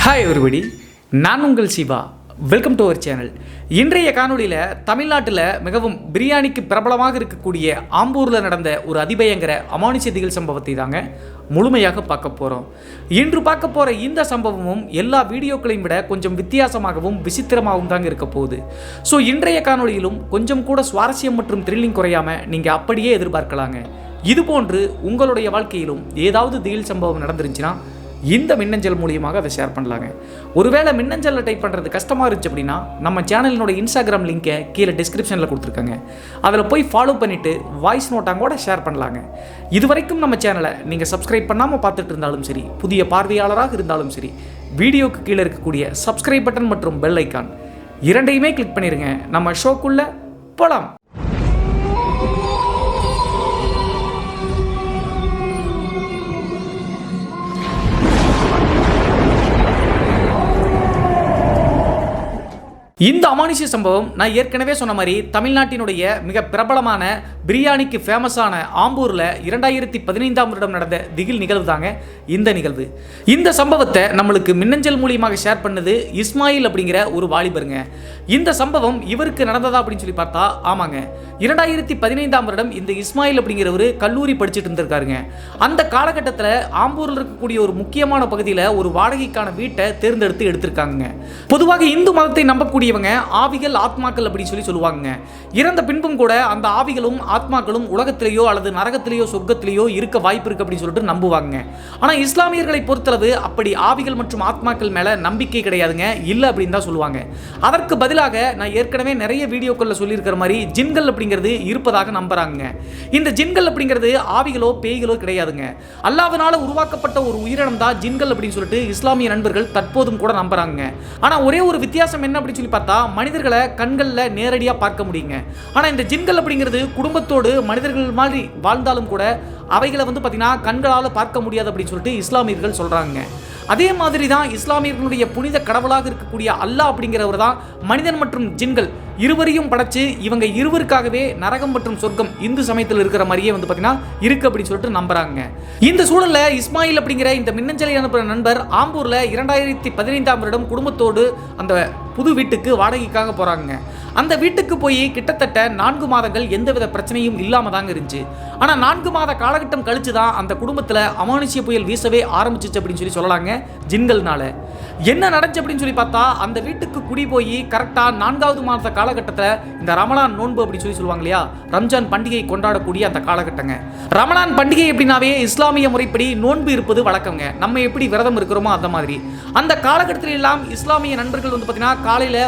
Hi everybody, நான் உங்கள் Siva. Welcome to our channel. இன்றைய காணொலியில் தமிழ்நாட்டில் மிகவும் பிரியாணிக்கு பிரபலமாக இருக்கக்கூடிய ஆம்பூரில் நடந்த ஒரு அதிபயங்கர அமானுஷ்ய திகில் சம்பவத்தை தாங்க முழுமையாக பார்க்க போகிறோம். இன்று பார்க்க போகிற இந்த சம்பவமும் எல்லா வீடியோக்களையும் விட கொஞ்சம் வித்தியாசமாகவும் விசித்திரமாகவும் தாங்க இருக்க போகுது. ஸோ இன்றைய காணொலியிலும் கொஞ்சம் கூட சுவாரஸ்யம் மற்றும் த்ரில்லிங் குறையாமல் நீங்கள் அப்படியே எதிர்பார்க்கலாங்க. இதுபோன்று உங்களுடைய வாழ்க்கையிலும் ஏதாவது திகில் சம்பவம் நடந்துருந்துச்சுன்னா இந்த மின்னஞ்சல் மூலியமாக அதை ஷேர் பண்ணலாங்க. ஒருவேளை மின்னஞ்சலில் டைப் பண்ணுறது கஷ்டமாக இருந்துச்சு அப்படின்னா நம்ம சேனலினோட இன்ஸ்டாகிராம் லிங்கை கீழே டிஸ்கிரிப்ஷனில் கொடுத்துருக்காங்க. அதில் போய் ஃபாலோ பண்ணிவிட்டு வாய்ஸ் நோட்டாக கூட ஷேர் பண்ணலாங்க. இது வரைக்கும் நம்ம சேனலை நீங்கள் சப்ஸ்கிரைப் பண்ணாமல் பார்த்துட்டு இருந்தாலும் சரி, புதிய பார்வையாளராக இருந்தாலும் சரி, வீடியோக்கு கீழே இருக்கக்கூடிய சப்ஸ்கிரைப் பட்டன் மற்றும் பெல் ஐக்கான் இரண்டையுமே கிளிக் பண்ணிடுங்க. நம்ம ஷோக்குள்ளே போகலாம். இந்த அமானுஷ்ய சம்பவம் நான் ஏற்கனவே சொன்ன மாதிரி தமிழ்நாட்டினுடைய மிக பிரபலமான பிரியாணிக்கு ஃபேமஸான ஆம்பூரில் 2015ஆம் வருடம் நடந்த திகில் நிகழ்வு தாங்க இந்த நிகழ்வு. இந்த சம்பவத்தை நம்மளுக்கு மின்னஞ்சல் மூலியமாக ஷேர் பண்ணது இஸ்மாயில் அப்படிங்கிற ஒரு வாலிபருங்க. இந்த சம்பவம் இவருக்கு நடந்ததா அப்படின்னு சொல்லி பார்த்தா ஆமாங்க, 2015ஆம் வருடம் இந்த இஸ்மாயில் அப்படிங்கிற ஒரு கல்லூரி படிச்சுட்டு இருந்திருக்காருங்க. அந்த காலகட்டத்தில் ஆம்பூரில் இருக்கக்கூடிய ஒரு முக்கியமான பகுதியில் ஒரு வாடகைக்கான வீட்டை தேர்ந்தெடுத்து எடுத்திருக்காங்க. பொதுவாக இந்து மதத்தை நம்பக்கூடிய ஆவிகள் ஆத்மாக்கள் அப்படி சொல்லுவாங்க. இறந்த பின்பும் கூட அந்த ஆவிகளும் ஆத்மாக்களும் உலகத்திலேயோ அல்லது நரகத்திலேயோ சொர்க்கத்திலேயோ இருக்க வாய்ப்பு இருக்கு அப்படின்னு சொல்லிட்டு நம்புவாங்க. ஆனா இஸ்லாமியர்களை பொறுத்தளவு அப்படி ஆவிகள் மற்றும் ஆத்மாக்கள் மேல நம்பிக்கை கிடையாதுங்க, இல்ல அப்படின்னு தான் சொல்லுவாங்க. அதற்கு பதிலாக நான் ஏற்கனவே நிறைய வீடியோக்கள்ல சொல்லியிருக்கிற மாதிரி ஜின்கள் அப்படிங்கிறது இருப்பதாக நம்புறாங்க. இந்த ஜின்கள் அப்படிங்கிறது ஆவிகளோ பேய்களோ கிடையாதுங்க, அல்லாஹ்வினால உருவாக்கப்பட்ட ஒரு உயிரினம் தான் ஜின்கள் அப்படின்னு சொல்லிட்டு இஸ்லாமிய நண்பர்கள் தற்போதும் கூட நம்புறாங்க. ஆனா ஒரே ஒரு வித்தியாசம் என்ன அப்படின்னு சொல்லி பார்த்தா மனிதர்களை கண்களில் நேரடியாக பார்க்க முடியுங்க. ஆனால் இந்த ஜின்கள் அப்படிங்கிறது குடும்பத்தோடு மனிதர்கள் மாதிரி வாழ்ந்தாலும் கூட அவைகளை பார்த்தீங்கன்னா கண்களால் பார்க்க முடியாது அப்படின்னு சொல்லிட்டு இஸ்லாமியர்கள் சொல்கிறாங்க. அதே மாதிரி தான் இஸ்லாமியர்களுடைய புனித கடவுளாக இருக்கக்கூடிய அல்லாஹ் அப்படிங்கிறவர் தான் மனிதன் மற்றும் ஜின்கள் இருவரையும் படைச்சு இவங்க இருவருக்காகவே நரகம் மற்றும் சொர்க்கம் இந்து சமயத்தில் இருக்கிற மாதிரியே பார்த்தீங்கன்னா இருக்கு அப்படின்னு சொல்லிட்டு நம்புறாங்க. இந்த சூழல்ல இஸ்மாயில் அப்படிங்கிற இந்த மின்னஞ்சலை அனுப்புகிற நண்பர் ஆம்பூர்ல 2015ஆம் வருடம் குடும்பத்தோடு அந்த புது வீட்டுக்கு வாடகைக்காக போறாங்க. அந்த வீட்டுக்கு போய் கிட்டத்தட்ட 4 மாதங்கள் எந்தவித பிரச்சனையும் இல்லாம தாங்க இருந்துச்சு. ஆனா 4 மாத காலகட்டம் கழிச்சு தான் அந்த குடும்பத்துல அமானுஷ்ய புயல் வீசவே ஆரம்பிச்சிச்சு அப்படின்னு சொல்லலாங்க. ஜின்கள்னால என்ன நடந்துச்சு அப்படின்னு சொல்லி பார்த்தா அந்த வீட்டுக்கு குடி போய் கரெக்டா 4வது மாத காலகட்டத்தில் இந்த ரமலான் நோன்பு அப்படின்னு சொல்லுவாங்க இல்லையா, ரம்ஜான் பண்டிகை கொண்டாடக்கூடிய அந்த காலகட்டங்க. ரமலான் பண்டிகை எப்படின்னாவே இஸ்லாமிய முறைப்படி நோன்பு இருப்பது வழக்கங்க. நம்ம எப்படி விரதம் இருக்கிறோமோ அந்த மாதிரி அந்த காலகட்டத்தில் எல்லாம் இஸ்லாமிய நண்பர்கள் பார்த்தீங்கன்னா காலையில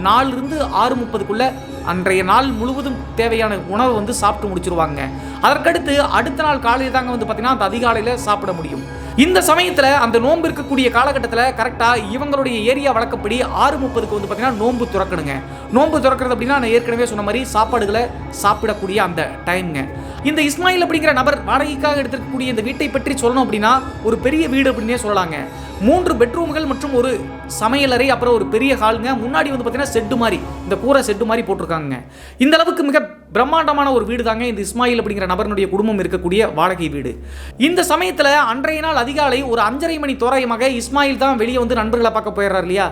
4 to 6:30க்குள்ள அன்றைய நாள் முழுவதும் தேவையான உணவை சாப்பிட்டு முடிச்சிருவாங்க. அதற்கடுத்து அடுத்த நாள் காலையில் தாங்க பார்த்தீங்கன்னா அந்த அதிகாலையில் சாப்பிட முடியும். இந்த சமயத்தில் அந்த நோன்பு இருக்கக்கூடிய காலகட்டத்தில் கரெக்டாக இவங்களுடைய ஏரியா வழக்கப்படி 6:30க்கு பார்த்தீங்கன்னா நோன்பு துறக்கணுங்க. நோன்பு துறக்கிறது அப்படின்னா நான் ஏற்கனவே சொன்ன மாதிரி சாப்பாடுகளை சாப்பிடக்கூடிய அந்த டைம்ங்க. இந்த இஸ்மாயில் அப்படிங்கிற நபர் வாடகைக்காக எடுத்துக்கக்கூடிய இந்த வீட்டை பற்றி சொல்லணும் அப்படின்னா ஒரு பெரிய வீடு அப்படின்னே சொல்லலாங்க. 3 பெட்ரூம்கள் மற்றும் ஒரு சமையலறை, அப்புறம் ஒரு பெரிய ஹாலுங்க. முன்னாடி பார்த்தீங்கன்னா செட்டு மாதிரி, இந்த கூரை செட்டு மாதிரி போட்டிருக்காங்க. இந்த அளவுக்கு மிக பிரம்மாண்டமான ஒரு வீடு தாங்க இந்த இஸ்மாயில் அப்படிங்கிற நபருடைய குடும்பம் இருக்கக்கூடிய வாடகை வீடு. இந்த சமயத்தில் அன்றைய நாள் அதிகாலை ஒரு 5:30 மணி தோராயமாக இஸ்மாயில் தான் வெளியே நண்பர்களை பார்க்க போயிடுறாரு இல்லையா.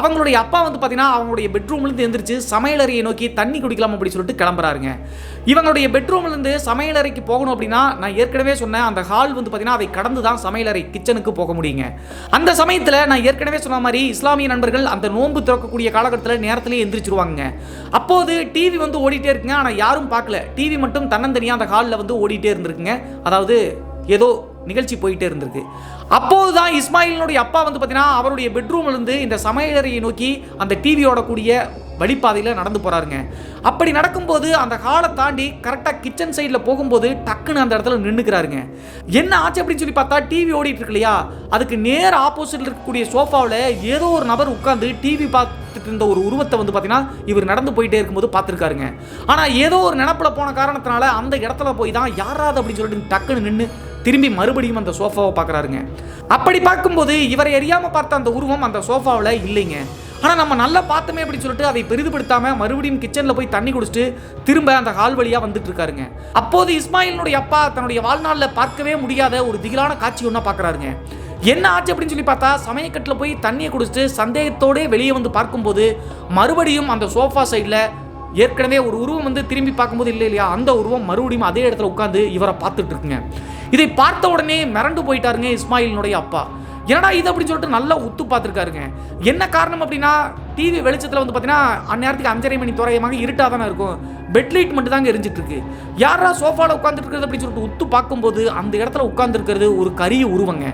அவங்களுடைய அப்பா பார்த்தீங்கன்னா அவங்களுடைய பெட்ரூம்லேருந்து எந்திரிச்சு சமையலறையை நோக்கி தண்ணி குடிக்கலாம் அப்படின்னு சொல்லிட்டு கிளம்புறாருங்க. இவங்களுடைய பெட்ரூம்லேருந்து சமையலறைக்கு போகணும் அப்படின்னா நான் ஏற்கனவே சொன்னேன் அந்த ஹால் பார்த்தீங்கன்னா அதை கடந்து தான் சமையலறை கிச்சனுக்கு போக முடியுங்க. அந்த சமயத்தில் நான் ஏற்கனவே சொன்ன மாதிரி இஸ்லாமிய நண்பர்கள் அந்த நோன்பு திறக்கக்கூடிய காலகட்டத்தில் நேரத்திலேயே எந்திரிச்சிருவாங்க. அப்போது டிவி ஓடிட்டே இருக்குங்க, ஆனால் யாரும் பார்க்கல. டிவி மட்டும் தன்னந்தனியாக அந்த ஹாலில் ஓடிட்டே இருந்திருக்குங்க. அதாவது ஏதோ நிகழ்ச்சி போயிட்டே இருந்திருக்கு. அப்போதுதான் இஸ்மாயிலினுடைய அப்பா பார்த்தீங்கன்னா அவருடைய பெட்ரூம்லேருந்து இந்த சமையலறையை நோக்கி அந்த டிவியோட கூடிய வழிப்பாதையில் நடந்து போகிறாருங்க. அப்படி நடக்கும்போது அந்த ஹாலை தாண்டி கரெக்டாக கிச்சன் சைடில் போகும்போது டக்குன்னு அந்த இடத்துல நின்றுக்கிறாருங்க. என்ன ஆச்சு அப்படின்னு சொல்லி பார்த்தா டிவி ஓடிட்டு இருக்கு இல்லையா, அதுக்கு நேர் ஆப்போசிட்டில் இருக்கக்கூடிய சோஃபாவில் ஏதோ ஒரு நபர் உட்காந்து டிவி பார்த்துட்டு இருந்த ஒரு உருவத்தை பார்த்தீங்கன்னா இவர் நடந்து போயிட்டே இருக்கும்போது பார்த்துருக்காருங்க. ஆனால் ஏதோ ஒரு நினப்பில் போன காரணத்தினால அந்த இடத்துல போய் தான் யாராவது அப்படின்னு சொல்லிட்டு டக்குன்னு நின்று திரும்பி மறுபடியும் அந்த சோஃபாவை பார்க்குறாருங்க. அப்படி பார்க்கும்போது இவரை அறியாமல் பார்த்த அந்த உருவம் அந்த சோஃபாவில் இல்லைங்க. ஆனால் நம்ம நல்லா பார்த்தோமே அப்படின்னு சொல்லிட்டு அதை பெரிதுபடுத்தாமல் மறுபடியும் கிச்சனில் போய் தண்ணி குடிச்சிட்டு திரும்ப அந்த ஹால் வழியாக வந்துட்டு இருக்காருங்க. அப்போது இஸ்மாயிலினுடைய அப்பா தன்னுடைய வாழ்நாளில் பார்க்கவே முடியாத ஒரு திகிலான காட்சி ஒன்றா பார்க்குறாருங்க. என்ன ஆச்சு அப்படின்னு சொல்லி பார்த்தா சமயக்கட்டில் போய் தண்ணியை குடிச்சிட்டு சந்தேகத்தோடே வெளியே வந்து பார்க்கும்போது மறுபடியும் அந்த சோஃபா சைடில் ஏற்கனவே ஒரு உருவம் வந்து திரும்பி பார்க்கும்போது இல்லையா, அந்த உருவம் மறுபடியும் அதே இடத்துல உட்காந்து இவரை பார்த்துட்டு இருக்குங்க. இதை பார்த்த உடனே மிரண்டு போயிட்டாருங்க இஸ்மாயிலினுடைய அப்பா. என்னடா இது அப்படின்னு சொல்லிட்டு நல்லா உத்து பார்த்துருக்காருங்க. என்ன காரணம் அப்படின்னா, டிவி வெளிச்சத்தில் வந்து பார்த்தீங்கன்னா அந்நேரத்துக்கு 5:30 மணி தோராயமாக இருட்டாக தானே இருக்கும், பெட்லைட் மட்டும் தாங்க எரிஞ்சிட்டு இருக்கு. யாரா சோஃபாவில் உட்காந்துட்டு இருக்கிறது அப்படின்னு சொல்லிட்டு உத்து பார்க்கும்போது அந்த இடத்துல உட்கார்ந்துருக்கிறது ஒரு கரிய உருவங்க.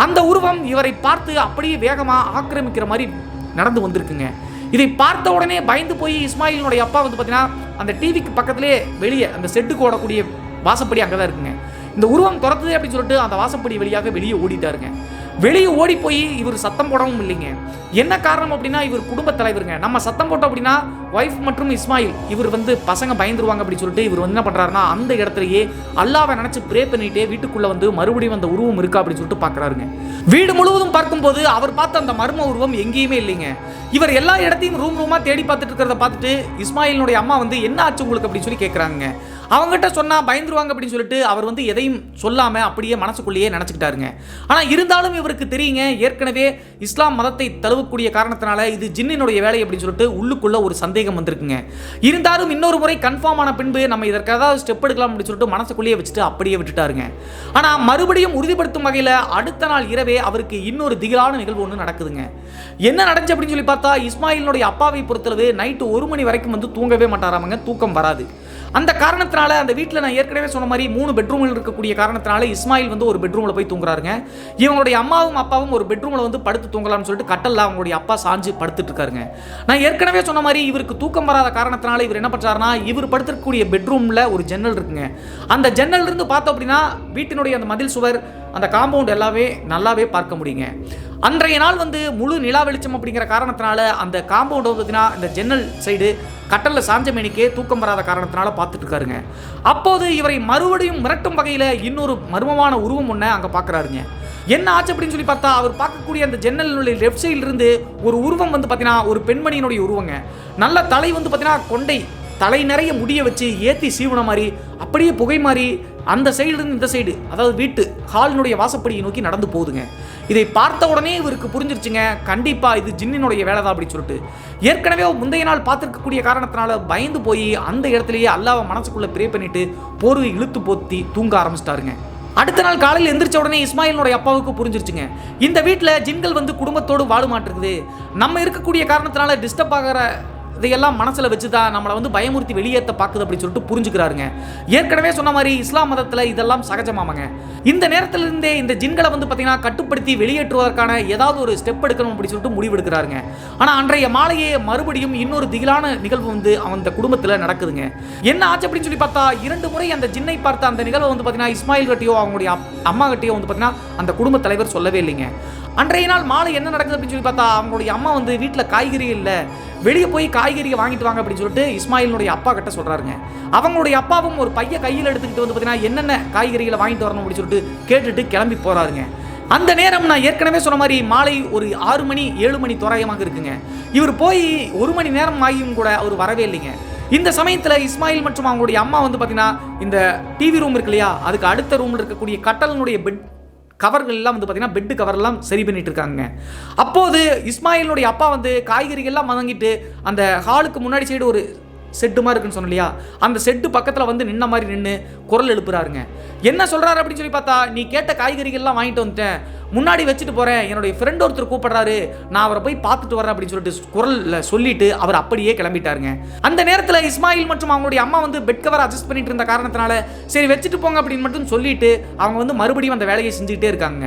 அந்த உருவம் இவரை பார்த்து அப்படியே வேகமாக ஆக்கிரமிக்கிற மாதிரி நடந்து வந்திருக்குங்க. இதை பார்த்த உடனே பயந்து போய் இஸ்மாயிலினுடைய அப்பா வந்து பார்த்தீங்கன்னா அந்த டிவிக்கு பக்கத்திலே வெளியே அந்த செட்டுக்கு ஓடக்கூடிய வாசப்படி அங்கே தான் இருக்குங்க. இந்த உருவம் துரத்துது அப்படின்னு சொல்லிட்டு அந்த வாசப்படி வழியாக வெளியே ஓடிட்டாருங்க. வெளியே ஓடி போய் இவர் சத்தம் போடவும் இல்லைங்க. என்ன காரணம் அப்படின்னா, இவர் குடும்ப தலைவருங்க. நம்ம சத்தம் போட்டோம் அப்படின்னா ஒய்ஃப் மற்றும் இஸ்மாயில் இவர் வந்து பசங்க பயந்துருவாங்க அப்படின்னு சொல்லிட்டு இவர் வந்து என்ன பண்ணுறாருன்னா அந்த இடத்துலையே அல்லாவை நினச்சி ப்ரே பண்ணிட்டே வீட்டுக்குள்ளே வந்து மறுபடியும் அந்த உருவம் இருக்கா அப்படின்னு சொல்லிட்டு பார்க்குறாருங்க. வீடு முழுவதும் பார்க்கும்போது அவர் பார்த்த அந்த மர்ம உருவம் எங்கேயுமே இல்லைங்க. இவர் எல்லா இடத்தையும் ரூமாக தேடி பார்த்துட்டு இருக்கிறத பார்த்துட்டு இஸ்மாயிலினுடைய அம்மா வந்து என்ன ஆச்சு உங்களுக்கு அப்படின்னு சொல்லி கேட்குறாங்க. அவங்ககிட்ட சொன்னால் பயந்துருவாங்க அப்படின்னு சொல்லிட்டு அவர் வந்து எதையும் சொல்லாமல் அப்படியே மனசுக்குள்ளேயே நினச்சிக்கிட்டாருங்க. ஆனால் இருந்தாலும் இவருக்கு தெரியுங்க, ஏற்கனவே இஸ்லாம் மதத்தை தழுவக்கூடிய காரணத்தினால இது ஜின்னினுடைய வேலை அப்படின்னு சொல்லிட்டு உள்ளுக்குள்ள ஒரு சந்தேகம் வந்திருக்குங்க. இருந்தாலும் இன்னொரு முறை கன்ஃபார்ம் ஆன பின்பு நம்ம இதற்கு ஏதாவது ஸ்டெப் எடுக்கலாம் அப்படின்னு சொல்லிட்டு மனசுக்குள்ளேயே வச்சுட்டு அப்படியே விட்டுட்டாருங்க. ஆனால் மறுபடியும் உறுதிப்படுத்தும் வகையில் அடுத்த நாள் இரவே அவருக்கு இன்னொரு திகிலான நிகழ்வு ஒன்று நடக்குதுங்க. என்ன நடந்துச்சு அப்படின்னு சொல்லி பார்த்தா, இஸ்மாயிலினுடைய அப்பாவை பொறுத்தளவு நைட்டு 1 மணி வரைக்கும் வந்து தூங்கவே மாட்டாராமங்க, தூக்கம் வராது. அந்த காரணத்தினால அந்த வீட்டில் நான் ஏற்கனவே சொன்ன மாதிரி 3 பெட்ரூம்கள் இருக்கக்கூடிய காரணத்தினால இஸ்மாயில் வந்து ஒரு பெட்ரூமில் போய் தூங்குறாருங்க. இவங்களுடைய அம்மாவும் அப்பாவும் ஒரு பெட்ரூமில் வந்து படுத்து தூங்கலாம்னு சொல்லிட்டு கட்டலில் அவங்களுடைய அப்பா சாஞ்சு படுத்துட்டு இருக்காருங்க. நான் ஏற்கனவே சொன்ன மாதிரி இவருக்கு தூக்கம் வராத காரணத்தினால இவர் என்ன பண்ணுறாருன்னா, இவர் படுத்திருக்கக்கூடிய பெட்ரூமில் ஒரு ஜன்னல் இருக்குங்க. அந்த ஜன்னல் இருந்து பார்த்தோம் அப்படின்னா வீட்டினுடைய அந்த மதில் சுவர், அந்த காம்பவுண்ட் எல்லாமே நல்லாவே பார்க்க முடியுங்க. அன்றைய நாள் வந்து முழு நிலா வெளிச்சம் அப்படிங்கிற காரணத்தினால அந்த காம்பவுண்ட் பார்த்தீங்கன்னா இந்த ஜன்னல் சைடு கட்டலில் சாஞ்ச மேனிக்கே தூக்கம் வராத காரணத்தினால பார்த்துட்டு இருக்காருங்க. அப்போது இவரை மறுபடியும் மிரட்டும் வகையில் இன்னொரு மர்மமான உருவம் ஒன்று அங்கே பார்க்குறாருங்க. என்ன ஆச்சு அப்படின்னு சொல்லி பார்த்தா, அவர் பார்க்கக்கூடிய அந்த ஜன்னலினுடைய லெஃப்ட் சைடில் இருந்து ஒரு உருவம் வந்து பார்த்தீங்கன்னா ஒரு பெண்மணியினுடைய உருவங்க. நல்ல தலை வந்து பார்த்தீங்கன்னா கொண்டை, தலை நிறைய முடிய வச்சு ஏற்றி சீவன மாதிரி அப்படியே புகை மாதிரி அந்த சைடுலேருந்து இந்த சைடு, அதாவது வீட்டு ஹாலினுடைய வாசப்படியை நோக்கி நடந்து போகுதுங்க. இதை பார்த்த உடனே இவருக்கு புரிஞ்சிருச்சுங்க, கண்டிப்பாக இது ஜின்னினுடைய வேலை தான் அப்படின்னு சொல்லிட்டு. ஏற்கனவே முந்தைய நாள் பார்த்துருக்கக்கூடிய காரணத்தினால பயந்து போய் அந்த இடத்துலையே அல்லாவை மனசுக்குள்ளே ப்ரே பண்ணிட்டு போர்வை இழுத்து போத்தி தூங்க ஆரம்பிச்சிட்டாருங்க. அடுத்த நாள் காலையில் எந்திரிச்ச உடனே இஸ்மாயிலினுடைய அப்பாவுக்கு புரிஞ்சிருச்சுங்க, இந்த வீட்டில் ஜின்கள் வந்து குடும்பத்தோடு வாழ மாட்டிருக்குது. நம்ம இருக்கக்கூடிய காரணத்தினால டிஸ்டர்ப் ஆகிற இதையெல்லாம் மனசில் வச்சு தான் நம்மளை வந்து பயமுறுத்தி வெளியேற்ற பார்க்குது அப்படின்னு சொல்லிட்டு புரிஞ்சுக்கிறாருங்க. ஏற்கனவே சொன்ன மாதிரி இஸ்லாம் மதத்தில் இதெல்லாம் சகஜமாமங்க. இந்த நேரத்திலிருந்தே இந்த ஜின்களை வந்து பார்த்தீங்கன்னா கட்டுப்படுத்தி வெளியேற்றுவதற்கான ஏதாவது ஒரு ஸ்டெப் எடுக்கணும் அப்படின்னு சொல்லிட்டு முடிவெடுக்கிறாருங்க. ஆனால் அன்றைய மாலையே மறுபடியும் இன்னொரு திகிலான நிகழ்வு வந்து அந்த குடும்பத்தில் நடக்குதுங்க. என்ன ஆச்சு அப்படின்னு சொல்லி பார்த்தா, 2 முறை அந்த ஜின்னை பார்த்த அந்த நிகழ்வு வந்து பார்த்தீங்கன்னா இஸ்மாயில் கட்டியோ அவங்களுடைய அம்மா கட்டியோ வந்து பார்த்தீங்கன்னா அந்த குடும்ப தலைவர் சொல்லவே இல்லைங்க. அன்றைய நாள் மாலை என்ன நடக்குது அப்படின்னு சொல்லி பார்த்தா, அவங்களுடைய அம்மா வந்து வீட்டில் காய்கறி இல்லை, வெளியே போய் காய்கறியை வாங்கிட்டு வாங்க அப்படின்னு சொல்லிட்டு இஸ்மாயிலினுடைய அப்பா கிட்ட சொல்கிறாருங்க. அவங்களுடைய அப்பாவும் ஒரு பைய கையில் எடுத்துக்கிட்டு வந்து பார்த்தீங்கன்னா என்னென்ன காய்கறிகளை வாங்கிட்டு வரணும் அப்படின்னு சொல்லிட்டு கேட்டுட்டு கிளம்பி போகிறாருங்க. அந்த நேரம் நான் ஏற்கனவே சொன்ன மாதிரி மாலை ஒரு 6 மணி 7 மணி தோராயமாக இருக்குங்க. இவர் போய் 1 மணி நேரம் ஆகியும் கூட அவர் வரவே இல்லைங்க. இந்த சமயத்தில் இஸ்மாயில் மற்றும் அவங்களுடைய அம்மா வந்து பார்த்தீங்கன்னா இந்த டிவி ரூம் இருக்கு இல்லையா, அதுக்கு அடுத்த ரூமில் இருக்கக்கூடிய கட்டலினுடைய பெட் கவர்கள் எல்லாம் வந்து பார்த்தீங்கன்னா பெட்டு கவர்லாம் சரி பண்ணிட்டு இருக்காங்க. அப்போது இஸ்மாயிலுடைய அப்பா வந்து காய்கறிகள்லாம் வாங்கிட்டு அந்த ஹாலுக்கு முன்னாடி சைடு ஒரு செட்டு மாதிரி இருக்குன்னு சொன்ன இல்லையா, அந்த செட்டு பக்கத்தில் வந்து நின்ன மாதிரி நின்று குரல் எழுப்புறாருங்க. என்ன சொல்கிறாரு அப்படின்னு சொல்லி பார்த்தா, நீ கேட்ட காய்கறிகள்லாம் வாங்கிட்டு வந்துட்டேன், முன்னாடி வச்சுட்டு போகிறேன், என்னுடைய ஃப்ரெண்ட் ஒருத்தர் கூப்பிட்றாரு, நான் அவரை போய் பார்த்துட்டு வரேன் அப்படின்னு சொல்லிட்டு குரலில் சொல்லிட்டு அவர் அப்படியே கிளம்பிட்டாருங்க. அந்த நேரத்தில் இஸ்மாயில் மற்றும் அவங்களுடைய அம்மா வந்து பெட் கவர் அட்ஜஸ்ட் பண்ணிட்டு இருந்த காரணத்தினால சரி வச்சுட்டு போங்க அப்படின்னு மட்டும் சொல்லிட்டு அவங்க வந்து மறுபடியும் அந்த வேலையை செஞ்சுக்கிட்டே இருக்காங்க.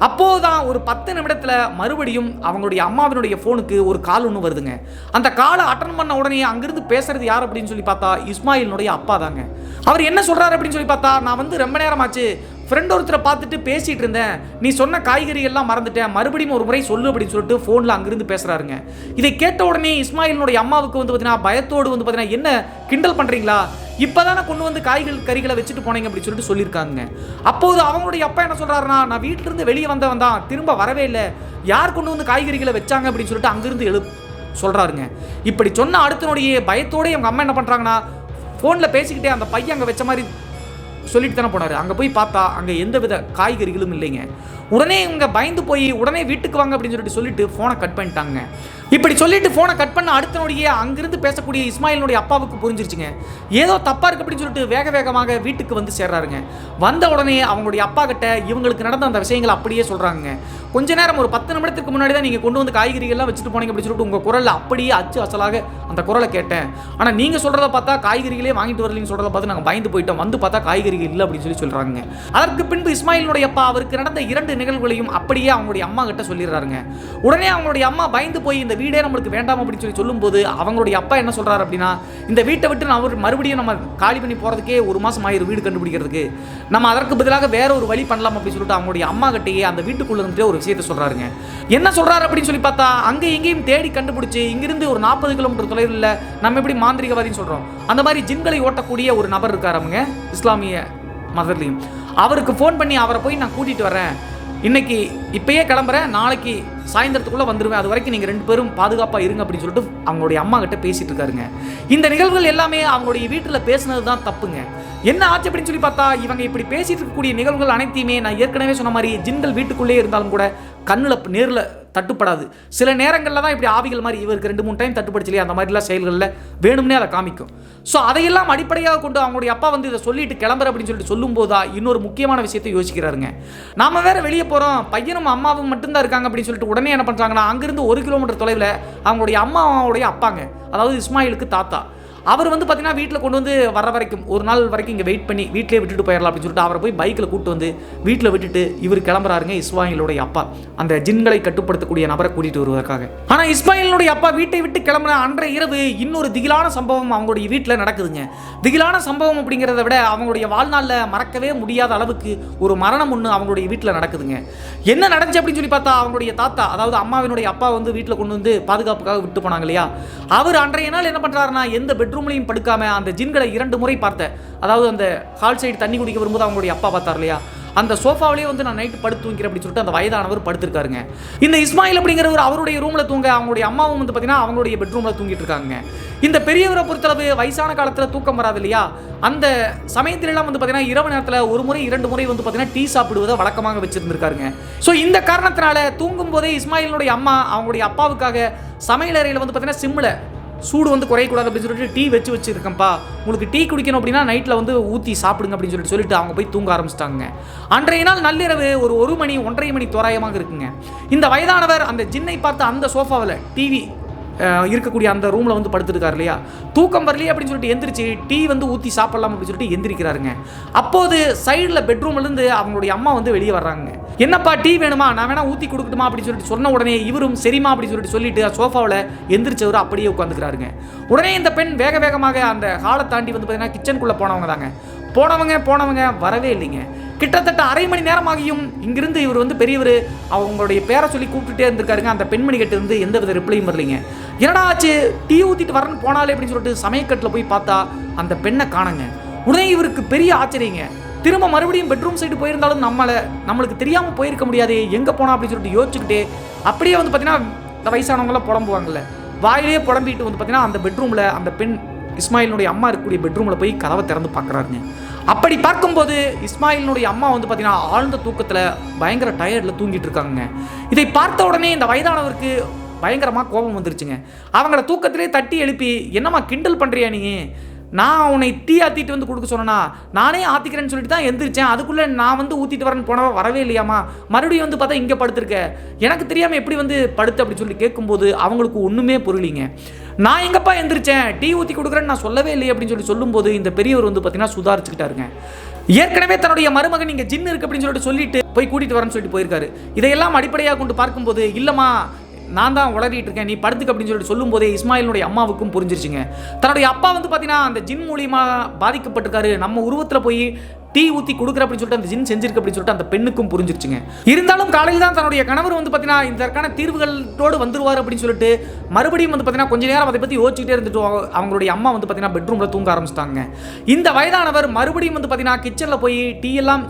அப்போதான் ஒரு 10 நிமிடத்தில் மறுபடியும் அவங்களுடைய அம்மாவினுடைய ஃபோனுக்கு ஒரு கால் ஒன்று வருதுங்க. அந்த காலை அட்டன் பண்ண உடனே அங்கிருந்து பேசுறது யார் அப்படின்னு சொல்லி பார்த்தா இஸ்மாயிலினுடைய அப்பா தாங்க. அவர் என்ன சொல்றாரு அப்படின்னு சொல்லி பார்த்தா, நான் வந்து ரொம்ப நேரமாச்சு ஃப்ரெண்ட் ஒருத்தரை பார்த்துட்டு பேசிட்டு இருந்தேன், நீ சொன்ன காய்கறி எல்லாம் மறந்துட்டேன், மறுபடியும் ஒரு முறை சொல்லு அப்படின்னு சொல்லிட்டு ஃபோனில் அங்கிருந்து பேசுறாருங்க. இதை கேட்ட உடனே இஸ்மாயிலினுடைய அம்மாவுக்கு வந்து பார்த்தீங்கன்னா பயத்தோடு வந்து பார்த்தீங்கன்னா என்ன கிண்டல் பண்ணுறீங்களா, இப்போதானே கொண்டு வந்து கறிகளை வச்சுட்டு போனீங்க அப்படின்னு சொல்லிட்டு சொல்லியிருக்காங்க. அப்போது அவங்களுடைய அப்பா என்ன சொல்கிறாருன்னா, நான் வீட்டிலிருந்து வெளியே வந்தவன் தான், திரும்ப வரவே இல்லை, யார் கொண்டு வந்து காய்கறிகளை வச்சாங்க அப்படின்னு சொல்லிட்டு அங்கிருந்து சொல்கிறாருங்க. இப்படி சொன்ன அடுத்த நொடியே பயத்தோடு அவங்க அம்மா என்ன பண்ணுறாங்கன்னா, ஃபோனில் பேசிக்கிட்டே அந்த பையன் அங்கே வச்ச மாதிரி சொல்லிட்டு தானே போனார். அங்கே போய் பார்த்தா அங்கே எந்த வித காய்கறிகளும் இல்லைங்க. உடனே இவங்க பயந்து போய் உடனே வீட்டுக்கு வாங்க அப்படின்னு சொல்லிட்டு ஃபோனை கட் பண்ணிட்டாங்க. இப்படி சொல்லிட்டு ஃபோனை கட் பண்ண அடுத்த நொடியே அங்கிருந்து பேசக்கூடிய இஸ்மாயிலுடைய அப்பாவுக்கு புரிஞ்சிருச்சுங்க, ஏதோ தப்பா இருக்கு அப்படின்னு சொல்லிட்டு வேக வேகமாக வீட்டுக்கு வந்து சேர்றாருங்க. வந்த உடனே அவங்களுடைய அப்பா கிட்ட இவங்களுக்கு நடந்த அந்த விஷயங்களை அப்படியே சொல்றாங்க. கொஞ்ச நேரம் ஒரு 10 நிமிடத்துக்கு முன்னாடி தான் நீங்க கொண்டு வந்து காய்கறிகள்லாம் வச்சுட்டு போனீங்க அப்படின்னு சொல்லிட்டு உங்க குரல்ல அப்படியே அச்சு அசலாக அந்த குரலை கேட்டேன். ஆனா நீங்க சொல்றத பார்த்தா காய்கறிகளே வாங்கிட்டு வரலன்னு சொல்றத பார்த்து நாங்கள் பயந்து போயிட்டோம். வந்து பார்த்தா காய்கறிகள் இல்லை அப்படின்னு சொல்றாங்க. அதற்கு பின்பு இஸ்மாயிலுடைய அப்பா அவருக்கு நடந்த 2 நிகழ்வுகளையும் அப்படியே அவங்களுடைய அம்மா கிட்ட சொல்லிடுறாருங்க. உடனே அவங்களுடைய அம்மா பயந்து போய் இந்த வீடே நம்மளுக்கு வேண்டாம் அப்படின்னு சொல்லும்போது அவங்களுடைய அப்பா என்ன சொல்றாரு அப்படின்னா, இந்த வீட்டை விட்டு நான் மறுபடியும் நம்ம காலி பண்ணி போறதுக்கே 1 மாசம் ஆயிரம் வீடு கண்டுபிடிக்கிறதுக்கு, நம்ம அதற்கு பதிலாக வேற ஒரு வழி பண்ணலாம் அப்படின்னு சொல்லிட்டு அவங்களுடைய அம்மா கிட்டேயே அந்த வீட்டுக்குள்ள இருந்து ஒரு விஷயத்தை சொல்றாருங்க. என்ன சொல்றாரு அப்படின்னு சொல்லி பார்த்தா, அங்கே எங்கேயும் தேடி கண்டுபிடிச்சு இங்கிருந்து ஒரு 40 கிலோமீட்டர் தொலைவில் நம்ம எப்படி மாந்திரிகவாதின்னு சொல்றோம், அந்த மாதிரி ஜின்களை ஓட்டக்கூடிய ஒரு நபர் இருக்காருங்க இஸ்லாமிய மதர்லையும். அவருக்கு ஃபோன் பண்ணி அவரை போய் நான் கூட்டிட்டு வரேன், இன்னைக்கு இப்பயே கிளம்புறேன், நாளைக்கு சாயந்தரத்துக்குள்ள வந்துருவேன், அது வரைக்கும் நீங்க 2 பேரும் பாதுகாப்பா இருங்க அப்படின்னு சொல்லிட்டு அவங்களுடைய அம்மா கிட்ட பேசிட்டு இருக்காருங்க. இந்த நிகழ்வுகள் எல்லாமே அவங்களுடைய வீட்டில் பேசினது தான் தப்புங்க. என்ன ஆச்சு அப்படின்னு சொல்லி பார்த்தா, இவங்க இப்படி பேசிட்டு இருக்கக்கூடிய நிகழ்வுகள் அனைத்தையுமே நான் ஏற்கனவே சொன்ன மாதிரி ஜின்கள் வீட்டுக்குள்ளே இருந்தாலும் கூட கண்ணில் நேரில் தட்டுப்படாது. சில நேரங்களில் தான் இப்படி ஆவிகள் மாதிரி இவருக்கு 2-3 டைம் தட்டுப்படுச்சலையே அந்த மாதிரிலாம் செயல்களில் வேணும்னே அதை காமிக்கும். ஸோ அதையெல்லாம் அடிப்படையாக கொண்டு அவங்களுடைய அப்பா வந்து இதை சொல்லிட்டு கிளம்புற அப்படின்னு சொல்லிட்டு சொல்லும் போதா இன்னொரு முக்கியமான விஷயத்தை யோசிக்கிறாருங்க. நாம வேற வெளியே போகிறோம், பையனும் அம்மாவும் மட்டும்தான் இருக்காங்க அப்படின்னு சொல்லிட்டு உடனே என்ன பண்ணுறாங்கன்னா, அங்கிருந்து 1 கிலோமீட்டர் தொலைவில் அவங்களுடைய அம்மாவுடைய அப்பாங்க, அதாவது இஸ்மாயிலுக்கு தாத்தா, அவர் வந்து பார்த்தீங்கன்னா வீட்டில் கொண்டு வந்து வர வரைக்கும் 1 நாள் வரைக்கும் இங்கே வெயிட் பண்ணி வீட்டிலே விட்டுட்டு போயிடலாம் அப்படின்னு சொல்லிட்டு அவரை போய் பைக்கில் கூப்பிட்டு வந்து வீட்டில் விட்டுட்டு இவர் கிளம்புறாருங்க இஸ்மாயிலுடைய அப்பா, அந்த ஜின்களை கட்டுப்படுத்தக்கூடிய நபரை கூட்டிகிட்டு வருவதற்காக. ஆனால் இஸ்மாயிலுடைய அப்பா வீட்டை விட்டு கிளம்புன அன்றைய இரவு இன்னொரு திகிலான சம்பவம் அவங்களுடைய வீட்டில் நடக்குதுங்க. திகிலான சம்பவம் அப்படிங்கிறத விட அவங்களுடைய வாழ்நாளில் மறக்கவே முடியாத அளவுக்கு ஒரு மரணம் ஒன்று அவங்களுடைய வீட்டில் நடக்குதுங்க. என்ன நடந்துச்சு அப்படின்னு சொல்லி பார்த்தா, அவங்களுடைய தாத்தா, அதாவது அம்மாவினுடைய அப்பா வந்து வீட்டில் கொண்டு வந்து பாதுகாப்புக்காக விட்டு போனாங்க இல்லையா, அவர் அன்றைய நாள் என்ன பண்ணுறாருன்னா, எந்த ரூம்லையும் படுக்காம அந்த ஜின்களை 2 முறை பார்த்த, அதாவது அந்த ஹால் சைடு தண்ணி குடிக்க வரும்போது அவங்களுடைய அப்பா பார்த்தார் இல்லையா, அந்த சோஃபாவிலேயே வந்து நான் நைட்டு படுத்து தூங்கிறேன் அப்படின்னு சொல்லிட்டு அந்த வயதானவர் படுத்திருக்காருங்க. இந்த இஸ்மாயில் அப்படிங்கிறவர் அவருடைய ரூமில் தூங்க, அவங்களுடைய அம்மாவும் வந்து பார்த்தீங்கன்னா அவங்களுடைய பெட்ரூமில் தூங்கிட்டு இருக்காங்க. இந்த பெரியவரை பொறுத்தளவு வயசான காலத்தில் தூக்கம் வராது இல்லையா, அந்த சமயத்திலெல்லாம் வந்து பார்த்தீங்கன்னா இரவு நேரத்தில் 1 முறை 2 முறை வந்து பார்த்தீங்கன்னா டீ சாப்பிடுவதை வழக்கமாக வச்சிருந்திருக்காருங்க. ஸோ இந்த காரணத்தினால தூங்கும் போதே இஸ்மாயிலுடைய அம்மா அவங்களுடைய அப்பாவுக்காக சமையலறையில் வந்து பார்த்தீங்கன்னா சிம்மில் சூடு வந்து குறையக்கூடாது அப்படின்னு சொல்லிட்டு டீ வச்சிருக்கேன்ப்பா, உங்களுக்கு டீ குடிக்கணும் அப்படின்னா நைட்டில் வந்து ஊற்றி சாப்பிடுங்க அப்படின்னு சொல்லிட்டு அவங்க போய் தூங்க ஆரம்பிச்சிட்டாங்க. அன்றைய நாள் நள்ளிரவு ஒரு 1 மணி 1:30 மணி தோராயமாக இருக்குங்க. இந்த வயதானவர் அந்த ஜின்னை பார்த்து அந்த சோஃபாவில் டிவி இருக்கக்கூடிய அந்த ரூமில் வந்து படுத்துருக்காரு இல்லையா, தூக்கம் வரலையே அப்படின்னு சொல்லிட்டு எந்திரிச்சு டீ வந்து ஊற்றி சாப்பிடலாம் அப்படின்னு சொல்லிட்டு எந்திரிக்கிறாருங்க. அப்போது சைடில் பெட்ரூம்லேருந்து அவங்களுடைய அம்மா வந்து வெளியே வர்றாங்க. என்னப்பா டீ வேணுமா, நான் வேணா ஊற்றி கொடுக்கட்டுமா அப்படின்னு சொல்லிட்டு சொன்ன உடனே இவரும் சரிமா அப்படின்னு சொல்லிட்டு சோஃபாவில் எந்திரிச்சவர் அப்படியே உட்காந்துக்கிறாருங்க. உடனே இந்த பெண் வேக வேகமாக அந்த ஹாலை தாண்டி வந்து பார்த்தீங்கன்னா கிச்சனுக்குள்ளே போனவங்க தாங்க. போனவங்க வரவே இல்லைங்க. கிட்டத்தட்ட 1/2 மணி நேரமாகியும் இங்கிருந்து இவர் வந்து பெரியவர் அவங்களுடைய பேரை சொல்லி கூப்பிட்டுட்டே இருந்திருக்காருங்க. அந்த பெண்மணி கிட்ட இருந்து எந்த வித ரிப்ளையும் வரலைங்க. என்னடா ஆச்சு, டீ ஊற்றிட்டு வரேன்னு போனாலே அப்படின்னு சொல்லிட்டு சமயக்கட்டில் போய் பார்த்தா அந்த பெண்ணை காணுங்க. உடனே இவருக்கு பெரிய ஆச்சரியங்க. திரும்ப மறுபடியும் பெட்ரூம் சைடு போயிருந்தாலும் நம்மளுக்கு தெரியாமல் போயிருக்க முடியாது, எங்கே போனா அப்படின்னு சொல்லிட்டு யோசிச்சுக்கிட்டே அப்படியே வந்து பார்த்தீங்கன்னா இந்த வயசானவங்களாம் புலம்புவாங்கல்ல, வாயிலே புலம்பிட்டு வந்து பார்த்தீங்கன்னா அந்த பெட்ரூமில் அந்த பெண் இஸ்மாயிலுடைய அம்மா இருக்கக்கூடிய பெட்ரூமில் போய் கதவை திறந்து பார்க்குறாருங்க. அப்படி பார்க்கும்போது இஸ்மாயிலுடைய அம்மா வந்து பார்த்தீங்கன்னா ஆழ்ந்த தூக்கத்தில் பயங்கர டயர்டில் தூங்கிட்டு இருக்காங்க. இதை பார்த்த உடனே இந்த வயதானவருக்கு பயங்கரமாக கோபம் வந்துருச்சுங்க. அவங்கள தூக்கத்திலே தட்டி எழுப்பி, என்னம்மா கிண்டல் பண்ணுறியா நீ, நான் உன்னை டீ ஆற்றிட்டு வந்து கொடுக்க சொன்னா, நானே ஆற்றிக்கிறேன்னு சொல்லிட்டு தான் எந்திரிச்சேன், அதுக்குள்ளே நான் வந்து ஊற்றிட்டு வரேன்னு போனவ வரவே இல்லையாம்மா, மறுபடியும் வந்து பார்த்தா இங்கே படுத்திருக்க, எனக்கு தெரியாமல் எப்படி வந்து படுத்து அப்படின்னு சொல்லி கேட்கும்போது அவங்களுக்கு ஒன்றுமே புரியலிங்க. நான் எங்கப்பா எந்திரிச்சேன், டீ ஊற்றி கொடுக்குறேன்னு நான் சொல்லவே இல்லையே அப்படின்னு சொல்லும்போது இந்த பெரியவர் வந்து பார்த்தீங்கன்னா சுதாரிச்சுக்கிட்டாருங்க. ஏற்கனவே தன்னுடைய மருமகன் இங்கே ஜின் இருக்கு அப்படின்னு சொல்லிட்டு போய் கூட்டிட்டு வரேன்னு சொல்லிட்டு போயிருக்காரு. இதையெல்லாம் அடிப்படையாக கொண்டு பார்க்கும்போது, இல்லைம்மா நான் தான் உளறிட்டு இருக்கேன், நீ படுத்துக்கு அப்படின்னு சொல்லிட்டு சொல்லும் போதே இஸ்மாயிலுடைய அம்மாவுக்கும் புரிஞ்சிருச்சுங்க. தன்னுடைய அப்பா வந்து பார்த்தீங்கன்னா அந்த ஜின் மூலியமா பாதிக்கப்பட்டிருக்காரு, நம்ம உருவத்தில் போய் டீ ஊற்றி கொடுக்குற அப்படின்னு சொல்லிட்டு அந்த ஜின் செஞ்சிருக்கு அப்படின்னு சொல்லிட்டு அந்த பெண்ணுக்கும் புரிஞ்சிருச்சுங்க. இருந்தாலும் காலையில் தான் தன்னுடைய கணவர் வந்து பார்த்தீங்கன்னா இதற்கான தீர்வுகளோடு வந்துருவார் அப்படின்னு சொல்லிட்டு மறுபடியும் வந்து பார்த்தீங்கன்னா கொஞ்ச நேரம் அதை பற்றி யோசிச்சுட்டே இருந்துட்டு அவங்களுடைய அம்மா வந்து பார்த்தீங்கன்னா பெட்ரூமில் தூங்க ஆரம்பிச்சிட்டாங்க. இந்த வயதானவர் மறுபடியும் வந்து பார்த்தீங்கன்னா கிச்சனில் போய் டீ எல்லாம்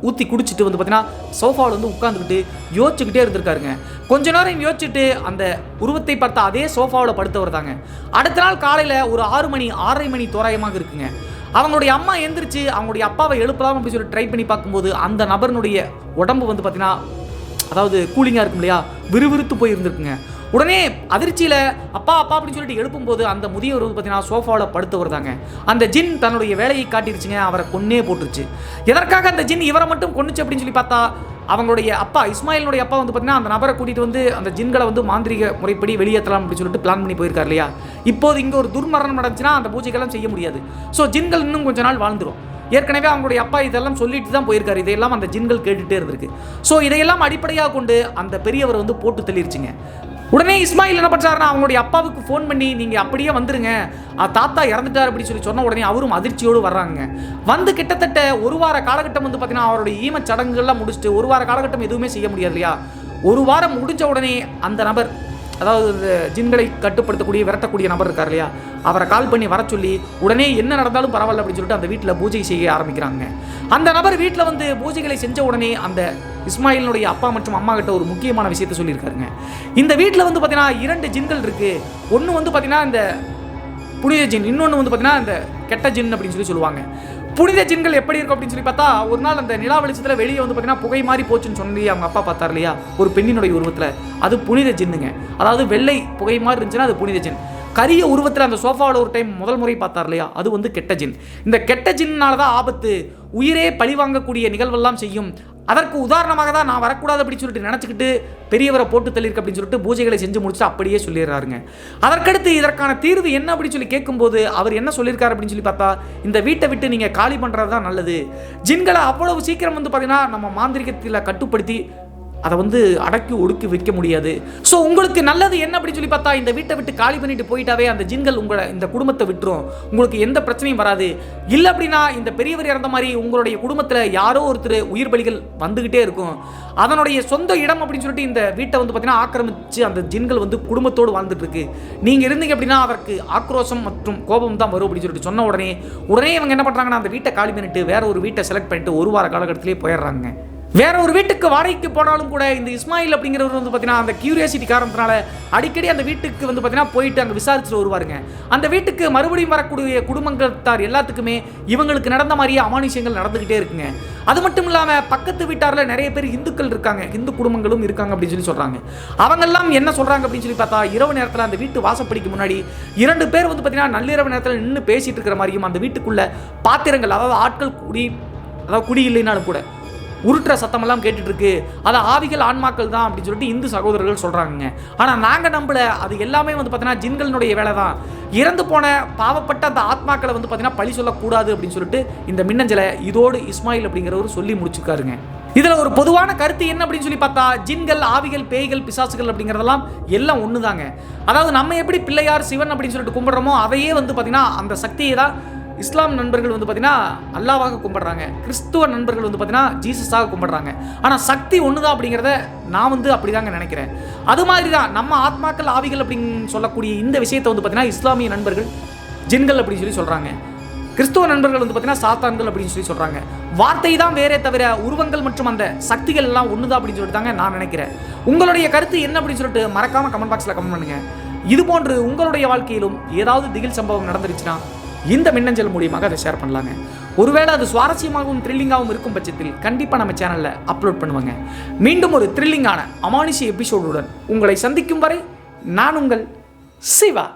ஊற்றி குடிச்சிட்டு வந்து பார்த்தீங்கன்னா சோஃபாவில் வந்து உட்காந்துக்கிட்டு யோசிச்சுக்கிட்டே இருந்திருக்காருங்க. கொஞ்ச நேரம் யோசிச்சுட்டு அந்த உருவத்தை பார்த்தா அதே சோஃபாவில் படுத்தவர் தாங்க. அடுத்த நாள் காலையில் ஒரு 6 மணி 6:30 மணி தோராயமாக இருக்குங்க. அவங்களுடைய அம்மா எந்திரிச்சு அவங்களுடைய அப்பாவை எழுப்பலாம் அப்படின்னு சொல்லி ட்ரை பண்ணி பார்க்கும்போது அந்த நபரினுடைய உடம்பு வந்து பார்த்தீங்கன்னா, அதாவது கூலிங்காக இருக்கும் இல்லையா, விறுவிறுத்து போய் இருந்திருக்குங்க. உடனே அதிர்ச்சியில் அப்பா அப்பா அப்படின்னு சொல்லிட்டு எழுப்பும்போது அந்த முதியவர் வந்து பார்த்தீங்கன்னா சோஃபாவில் படுத்து வருதாங்க. அந்த ஜின் தன்னுடைய வேலையை காட்டிருச்சுங்க, அவரை கொன்னே போட்டுருச்சு. எதற்காக அந்த ஜின் இவரை மட்டும் கொன்னுச்சு அப்படின்னு சொல்லி பார்த்தா, அவங்களுடைய அப்பா இஸ்மாயிலுடைய அப்பா வந்து பார்த்தீங்கன்னா அந்த நபரை கூட்டிகிட்டு வந்து அந்த ஜின்களை வந்து மாந்திரிக முறைப்படி வெளியேற்றலாம் அப்படின்னு சொல்லிட்டு பிளான் பண்ணி போயிருக்காரு இல்லையா. இப்போது இங்கே ஒரு துர்மரணம் நடந்துச்சுன்னா அந்த பூஜைகள்லாம் செய்ய முடியாது. ஸோ ஜின்கள் இன்னும் கொஞ்ச நாள் வாழ்ந்துடும். ஏற்கனவே அவங்களுடைய அப்பா இதெல்லாம் சொல்லிட்டு தான் போயிருக்காரு. இதையெல்லாம் அந்த ஜின்கள் கேட்டுகிட்டே இருந்திருக்கு. ஸோ இதையெல்லாம் அடிப்படையாக கொண்டு அந்த பெரியவர் வந்து போட்டு தள்ளிருச்சுங்க. உடனே இஸ்மாயில் என்ன பண்ணுறாருன்னா அவங்களுடைய அப்பாவுக்கு ஃபோன் பண்ணி நீங்கள் அப்படியே வந்துருங்க, தாத்தா இறந்துட்டார் அப்படின்னு சொல்லி சொன்ன உடனே அவரும் அதிர்ச்சியோடு வர்றாங்க. வந்து கிட்டத்தட்ட ஒரு வார காலகட்டம் வந்து பார்த்தீங்கன்னா அவருடைய ஈமச் சடங்குகள்லாம் முடிச்சுட்டு ஒரு வார காலகட்டம் எதுவுமே செய்ய முடியாது இல்லையா. ஒரு வாரம் முடிஞ்ச உடனே அந்த நபர், அதாவது இந்த ஜின்களை கட்டுப்படுத்தக்கூடிய விரட்டக்கூடிய நபர் இருக்கார் இல்லையா, அவரை கால் பண்ணி வர சொல்லி உடனே என்ன நடந்தாலும் பரவாயில்ல அப்படின்னு சொல்லிட்டு அந்த வீட்டில் பூஜை செய்ய ஆரம்பிக்கிறாங்க. அந்த நபர் வீட்டில் வந்து பூஜைகளை செஞ்ச உடனே அந்த இஸ்மாயிலினுடைய அப்பா மற்றும் அம்மா கிட்ட ஒரு முக்கியமான விஷயத்தை சொல்லியிருக்காருங்க. இந்த வீட்டில் வந்து பார்த்தீங்கன்னா 2 ஜின்கள் இருக்குது. ஒன்று வந்து பார்த்தீங்கன்னா இந்த புனித ஜின், இன்னொன்று வந்து பார்த்தீங்கன்னா இந்த கெட்ட ஜின் அப்படின்னு சொல்லி சொல்லுவாங்க. புனித ஜின்கள் எப்படி இருக்கும் அப்படின்னு சொல்லி பார்த்தா, ஒரு நாள் அந்த நிலா வெளிச்சத்தில் வெளியே வந்து பார்த்தீங்கன்னா புகை மாதிரி போச்சுன்னு சொல்லி அவங்க அப்பா பார்த்தார் இல்லையா ஒரு பெண்ணினுடைய உருவத்தில், அது புனித ஜின்னுங்க. அதாவது வெள்ளை புகை மாதிரி இருந்துச்சுன்னா அது புனித ஜின். கரிய உருவத்தில் அந்த சோஃபாவில் ஒரு டைம் முதல் முறை பார்த்தார் இல்லையா, அது வந்து கெட்ட ஜின். இந்த கெட்ட ஜின்னால தான் ஆபத்து, உயிரே பழிவாங்கக்கூடிய நிகழ்வெல்லாம் செய்யும். அதற்கு உதாரணமாக தான் நான் வரக்கூடாது அப்படின்னு சொல்லிட்டு நினச்சிக்கிட்டு பெரியவரை போட்டு தள்ளியிருக்கு அப்படின்னு சொல்லிட்டு பூஜைகளை செஞ்சு முடிச்சுட்டு அப்படியே சொல்லிடுறாருங்க. அதற்கடுத்து இதற்கான தீர்வு என்ன அப்படின்னு சொல்லி கேட்கும்போது அவர் என்ன சொல்லியிருக்காரு அப்படின்னு சொல்லி பார்த்தா, இந்த வீட்டை விட்டு நீங்கள் காலி பண்ணுறது தான் நல்லது. ஜின்களை அவ்வளவு சீக்கிரம் வந்து பார்த்தீங்கன்னா நம்ம மாந்திரிகத்தில் கட்டுப்படுத்தி அதை வந்து அடக்கி ஒடுக்கி வைக்க முடியாது. ஸோ உங்களுக்கு நல்லது என்ன அப்படின்னு சொல்லி பார்த்தா, இந்த வீட்டை விட்டு காலி பண்ணிட்டு போயிட்டாவே அந்த ஜின்கள் உங்களை இந்த குடும்பத்தை விட்டுரும், உங்களுக்கு எந்த பிரச்சனையும் வராது. இல்லை அப்படின்னா இந்த பெரியவர் இறந்த மாதிரி உங்களுடைய குடும்பத்தில் யாரோ ஒருத்தர் உயிர் பலிகள் வந்துக்கிட்டே இருக்கும். அதனுடைய சொந்த இடம் அப்படின்னு சொல்லிட்டு இந்த வீட்டை வந்து பார்த்தீங்கன்னா ஆக்கிரமிச்சு அந்த ஜின்கள் வந்து குடும்பத்தோடு வாழ்ந்துட்டு இருக்கு. நீங்கள் இருந்தீங்க அப்படின்னா அதற்கு ஆக்ரோஷம் மற்றும் கோபம் தான் வரும் அப்படின்னு சொல்லிட்டு சொன்ன உடனே இவங்க என்ன பண்ணுறாங்கன்னா அந்த வீட்டை காலி பண்ணிட்டு வேற ஒரு வீட்டை செலக்ட் பண்ணிட்டு ஒரு வார காலகட்டத்திலே போயிடுறாங்க. வேற ஒரு வீட்டுக்கு வாடகைக்கு போனாலும் கூட இந்த இஸ்மாயில் அப்படிங்கிறவர் வந்து பார்த்தீங்கன்னா அந்த கியூரியாசிட்டி காரணத்தினால அடிக்கடி அந்த வீட்டுக்கு வந்து பார்த்தீங்கன்னா போயிட்டு அங்கே விசாரிச்சுட்டு வருவாருங்க. அந்த வீட்டுக்கு மறுபடியும் வரக்கூடிய குடும்பத்தார் எல்லாத்துக்குமே இவங்களுக்கு நடந்த மாதிரியே அமானுஷ்யங்கள் நடந்துகிட்டே இருக்குங்க. அது மட்டும் இல்லாமல் பக்கத்து வீட்டாரில் நிறைய பேர் இந்துக்கள் இருக்காங்க, இந்து குடும்பங்களும் இருக்காங்க அப்படின்னு சொல்லி சொல்கிறாங்க. அவங்கெல்லாம் என்ன சொல்கிறாங்க அப்படின்னு சொல்லி பார்த்தா, இரவு நேரத்தில் அந்த வீட்டு வாசப்படிக்கு முன்னாடி 2 பேர் வந்து பார்த்தீங்கன்னா நள்ளிரவு நேரத்தில் நின்று பேசிட்டு இருக்கிற மாதிரியும், அந்த வீட்டுக்குள்ள பாத்திரங்கள் அதாவது ஆட்கள் குடி இல்லைனாலும் கூட உருட்டுற சத்தமெல்லாம் கேட்டுட்டு இருக்கு, அது ஆவிகள் ஆன்மாக்கள் தான் அப்படின்னு சொல்லிட்டு இந்து சகோதரர்கள் சொல்கிறாங்க. ஆனால் நாங்கள் நம்பல, அது எல்லாமே வந்து பார்த்தீங்கன்னா ஜின்களினுடைய வேலை தான். இறந்து போன பாவப்பட்ட அந்த ஆத்மாக்களை வந்து பார்த்தீங்கன்னா பழி சொல்லக்கூடாது அப்படின்னு சொல்லிட்டு இந்த மின்னஞ்சலை இதோடு இஸ்மாயில் அப்படிங்கிறவர் சொல்லி முடிச்சுக்காருங்க. இதில் ஒரு பொதுவான கருத்து என்ன அப்படின்னு சொல்லி பார்த்தா, ஜின்கள், ஆவிகள், பேய்கள், பிசாசுகள் அப்படிங்கிறதெல்லாம் எல்லாம் ஒன்று தாங்க. அதாவது நம்ம எப்படி பிள்ளையார், சிவன் அப்படின்னு சொல்லிட்டு கும்பிட்றோமோ அதையே வந்து பார்த்தீங்கன்னா அந்த சக்தியை தான் இஸ்லாம் நண்பர்கள் வந்து பார்த்தீங்கன்னா அல்லாவாக கும்பிட்றாங்க, கிறிஸ்துவ நண்பர்கள் வந்து பார்த்தீங்கன்னா ஜீசஸாக கும்பிட்றாங்க. ஆனால் சக்தி ஒன்று தான் அப்படிங்கிறத நான் வந்து அப்படி தாங்க நினைக்கிறேன். அது மாதிரி தான் நம்ம ஆத்மாக்கள், ஆவிகள் அப்படின்னு சொல்லக்கூடிய இந்த விஷயத்தை வந்து பார்த்தீங்கன்னா இஸ்லாமிய நண்பர்கள் ஜின்கள் அப்படின்னு சொல்லி சொல்கிறாங்க, கிறிஸ்துவ நண்பர்கள் வந்து பார்த்தீங்கன்னா சாத்தான்கள் அப்படின்னு சொல்லி சொல்கிறாங்க. வார்த்தை தான் வேறே தவிர உருவங்கள் மற்றும் அந்த சக்திகள் எல்லாம் ஒன்று தான் அப்படின்னு சொல்லிட்டு தாங்க நான் நினைக்கிறேன். உங்களுடைய கருத்து என்ன அப்படின்னு சொல்லிட்டு மறக்காமல் கமெண்ட் பாக்ஸில் கமெண்ட் பண்ணுங்கள். இது போன்று உங்களுடைய வாழ்க்கையிலும் ஏதாவது திகில் சம்பவம் நடந்துருச்சுன்னா இந்த மின்னஞ்சல் மூலியமாக அதை ஷேர் பண்ணலாங்க. ஒருவேளை அது சுவாரஸ்யமாகவும் த்ரில்லிங்காகவும் இருக்கும் பட்சத்தில் கண்டிப்பாக நம்ம சேனலில் அப்லோட் பண்ணுவாங்க. மீண்டும் ஒரு த்ரில்லிங்கான அமானுஷ்ய எபிசோடுடன் உங்களை சந்திக்கும் வரை நான் உங்கள் சிவா.